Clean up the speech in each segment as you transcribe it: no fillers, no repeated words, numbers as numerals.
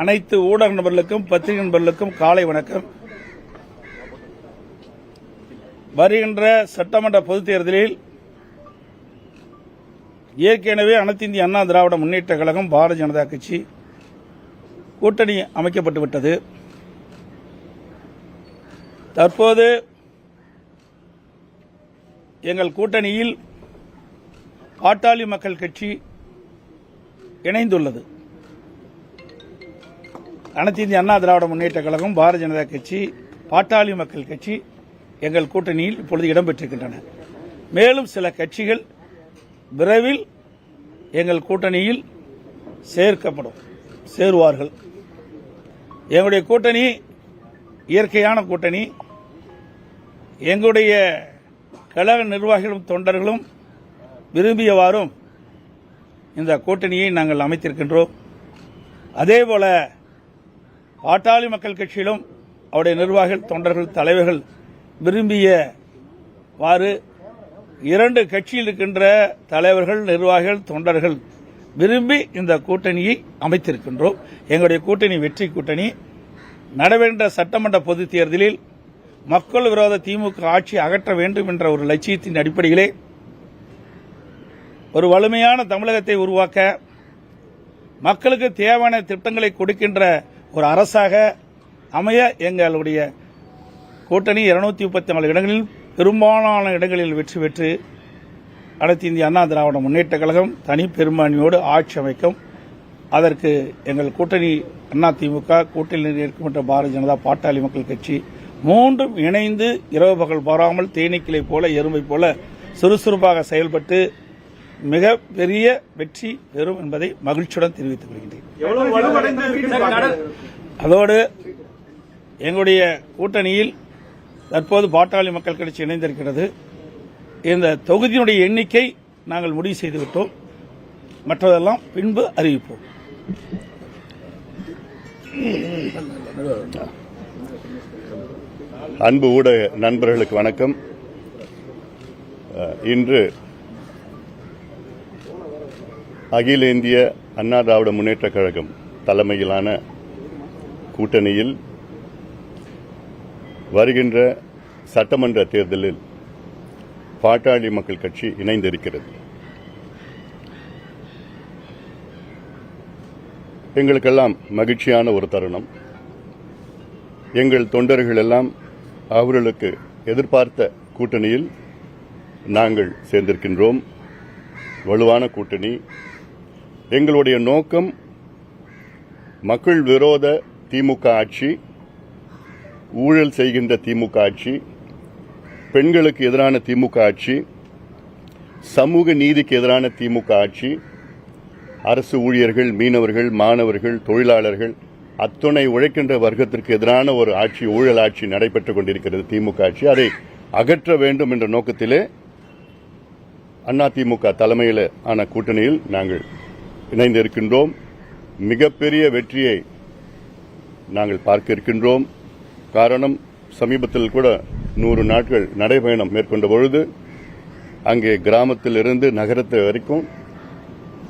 அனைத்து ஊடக நபர்களுக்கும் பத்திரிகை நபர்களுக்கும் காலை வணக்கம். வருகின்ற சட்டமன்ற பொதுத் தேர்தலில் ஏற்கனவே அனைத்து இந்திய அண்ணா திராவிட முன்னேற்ற கழகம் பாரதிய ஜனதா கட்சி கூட்டணி அமைக்கப்பட்டுவிட்டது. தற்போது எங்கள் கூட்டணியில் பாட்டாளி மக்கள் கட்சி இணைந்துள்ளது. அனைத்து இந்திய அண்ணா திராவிட முன்னேற்ற கழகம் பாரதிய ஜனதா கட்சி பாட்டாளி மக்கள் கட்சி எங்கள் கூட்டணியில் இப்பொழுது இடம்பெற்றிருக்கின்றன. மேலும் சில கட்சிகள் விரைவில் எங்கள் கூட்டணியில் சேருவார்கள். எங்களுடைய கூட்டணி இயற்கையான கூட்டணி. எங்களுடைய கழக நிர்வாகிகளும் தொண்டர்களும் விரும்பியவாறும் இந்த கூட்டணியை நாங்கள் அமைத்திருக்கின்றோம். அதேபோல பாட்டாளி மக்கள் கட்சியிலும் அவருடைய நிர்வாகிகள் தொண்டர்கள் தலைவர்கள் விரும்பியவாறு இரண்டு கட்சியில் இருக்கின்ற தலைவர்கள் நிர்வாகிகள் தொண்டர்கள் விரும்பி இந்த கூட்டணியை அமைத்திருக்கின்றோம். எங்களுடைய கூட்டணி வெற்றி கூட்டணி. நடைபெற்ற சட்டமன்ற பொதுத் தேர்தலில் மக்கள் விரோத திமுக ஆட்சி அகற்ற வேண்டும் என்ற ஒரு லட்சியத்தின் அடிப்படையிலே ஒரு வலிமையான தமிழகத்தை உருவாக்க மக்களுக்கு தேவையான திட்டங்களை கொடுக்கின்ற ஒரு அரசாக அமைய எங்களுடைய கூட்டணி 234 இடங்களில் பெரும்பாலான இடங்களில் வெற்றி பெற்று அனைத்து இந்திய அண்ணா திராவிட முன்னேற்ற கழகம் தனி பெரும்பான்மையோடு ஆட்சி அமைக்கும். அதற்கு எங்கள் கூட்டணி அதிமுக கூட்டணியில் இருக்கின்ற பாரதிய ஜனதா பாட்டாளி மக்கள் கட்சி மூன்றும் இணைந்து இரவு பகல் பாராமல் தேனீக்களை போல எறும்பை போல சுறுசுறுப்பாக செயல்பட்டு மிக பெரிய வெற்றி பெறும் என்பதை மகிழ்ச்சியுடன் தெரிவித்துக் கொள்கின்றேன். அதோடு எங்களுடைய கூட்டணியில் தற்போது பாட்டாளி மக்கள் கட்சி இணைந்திருக்கிறது. இந்த தொகுதியினுடைய எண்ணிக்கை நாங்கள் முடிவு செய்துவிட்டோம். மற்றதெல்லாம் பின்பு அறிவிப்போம். அன்பு ஊடக நண்பர்களுக்கு வணக்கம். இன்று அகில இந்திய அண்ணா திராவிட முன்னேற்ற கழகம் தலைமையிலான கூட்டணியில் வருகின்ற சட்டமன்ற தேர்தலில் பாட்டாளி மக்கள் கட்சி இணைந்திருக்கிறது. எங்களுக்கெல்லாம் மகிழ்ச்சியான ஒரு தருணம். எங்கள் தொண்டர்கள் எல்லாம் அவர்களுக்கு எதிர்பார்த்த கூட்டணியில் நாங்கள் சேர்ந்திருக்கின்றோம். வலுவான கூட்டணி. எங்களுடைய நோக்கம் மக்கள் விரோத திமுக ஆட்சி, ஊழல் செய்கின்ற திமுக ஆட்சி, பெண்களுக்கு எதிரான திமுக ஆட்சி, சமூக நீதிக்கு எதிரான திமுக ஆட்சி, அரசு ஊழியர்கள், மீனவர்கள், மாணவர்கள், தொழிலாளர்கள் அத்துணை உழைக்கின்ற வர்க்கத்திற்கு எதிரான ஒரு ஆட்சி, ஊழல் ஆட்சி நடைபெற்றுக் கொண்டிருக்கிறது திமுக ஆட்சி. அதை அகற்ற வேண்டும் என்ற நோக்கத்திலே அதிமுக தலைமையில் ஆன கூட்டணியில் நாங்கள் இணைந்திருக்கின்றோம். மிகப்பெரிய வெற்றியை நாங்கள் பார்க்க இருக்கின்றோம். காரணம், சமீபத்தில் கூட 100 நாட்கள் நடைபயணம் மேற்கொண்ட பொழுது அங்கே கிராமத்தில் இருந்து நகரத்து வரைக்கும்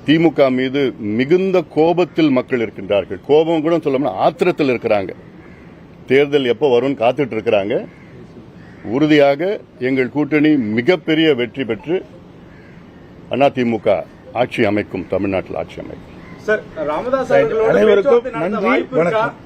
திமுக மீது மிகுந்த கோபத்தில் மக்கள் இருக்கின்றார்கள். கோபம் கூட சொல்லணும்னா ஆத்திரத்தில் இருக்கிறாங்க. தேர்தல் எப்போ வரும்னு காத்துட்டு இருக்கிறாங்க. உறுதியாக எங்கள் கூட்டணி மிகப்பெரிய வெற்றி பெற்று அதிமுக ஆட்சி அமைக்கும், தமிழ்நாட்டில் ஆட்சி அமைக்கும். அனைவருக்கும் நன்றி, வணக்கம்.